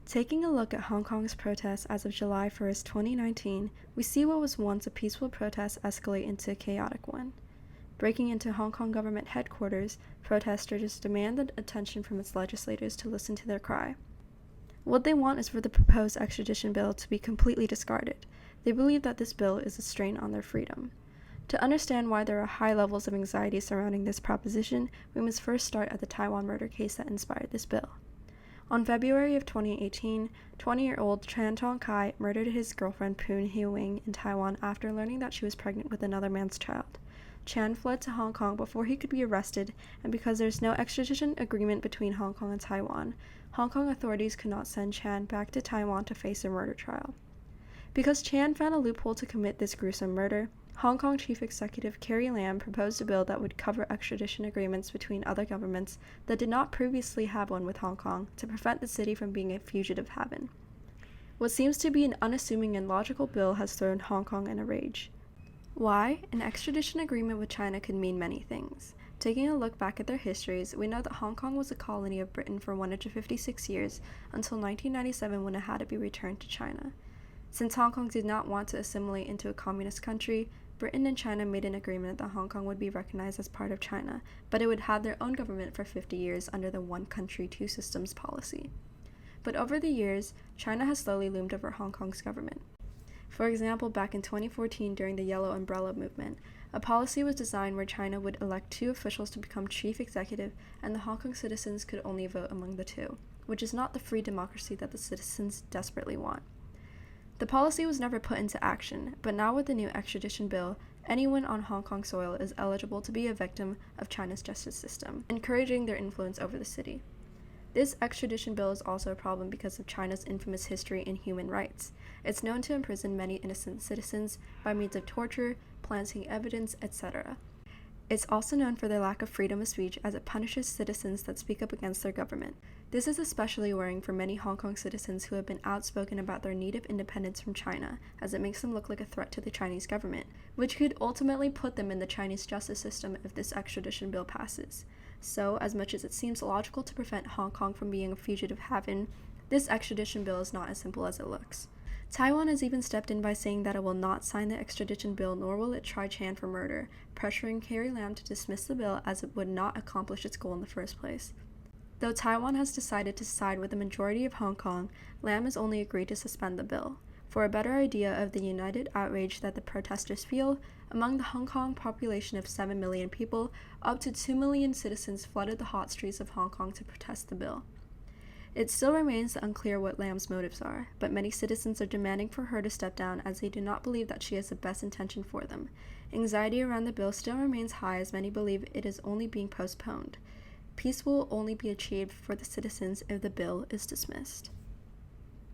Taking a look at Hong Kong's protests as of July 1st, 2019, we see what was once a peaceful protest escalate into a chaotic one. Breaking into Hong Kong government headquarters, protesters demanded attention from its legislators to listen to their cry. What they want is for the proposed extradition bill to be completely discarded. They believe that this bill is a strain on their freedom. To understand why there are high levels of anxiety surrounding this proposition, we must first start at the Taiwan murder case that inspired this bill. On February of 2018, 20-year-old Chan Tong-kai murdered his girlfriend Poon Hee-wing in Taiwan after learning that she was pregnant with another man's child. Chan fled to Hong Kong before he could be arrested, and because there's no extradition agreement between Hong Kong and Taiwan, Hong Kong authorities could not send Chan back to Taiwan to face a murder trial. Because Chan found a loophole to commit this gruesome murder, Hong Kong Chief Executive Carrie Lam proposed a bill that would cover extradition agreements between other governments that did not previously have one with Hong Kong to prevent the city from being a fugitive haven. What seems to be an unassuming and logical bill has thrown Hong Kong in a rage. Why? An extradition agreement with China could mean many things. Taking a look back at their histories, we know that Hong Kong was a colony of Britain for 156 years until 1997 when it had to be returned to China. Since Hong Kong did not want to assimilate into a communist country, Britain and China made an agreement that Hong Kong would be recognized as part of China, but it would have their own government for 50 years under the one country, two systems policy. But over the years, China has slowly loomed over Hong Kong's government. For example, back in 2014 during the Yellow Umbrella movement, a policy was designed where China would elect two officials to become chief executive, and the Hong Kong citizens could only vote among the two, which is not the free democracy that the citizens desperately want. The policy was never put into action, but now with the new extradition bill, anyone on Hong Kong soil is eligible to be a victim of China's justice system, encouraging their influence over the city. This extradition bill is also a problem because of China's infamous history in human rights. It's known to imprison many innocent citizens by means of torture, planting evidence, etc. It's also known for their lack of freedom of speech as it punishes citizens that speak up against their government. This is especially worrying for many Hong Kong citizens who have been outspoken about their need of independence from China, as it makes them look like a threat to the Chinese government, which could ultimately put them in the Chinese justice system if this extradition bill passes. So, as much as it seems logical to prevent Hong Kong from being a fugitive haven, this extradition bill is not as simple as it looks. Taiwan has even stepped in by saying that it will not sign the extradition bill, nor will it try Chan for murder, pressuring Carrie Lam to dismiss the bill as it would not accomplish its goal in the first place. Though Taiwan has decided to side with the majority of Hong Kong, Lam has only agreed to suspend the bill. For a better idea of the united outrage that the protesters feel, among the Hong Kong population of 7 million people, up to 2 million citizens flooded the hot streets of Hong Kong to protest the bill. It still remains unclear what Lam's motives are, but many citizens are demanding for her to step down as they do not believe that she has the best intention for them. Anxiety around the bill still remains high as many believe it is only being postponed. Peace will only be achieved for the citizens if the bill is dismissed.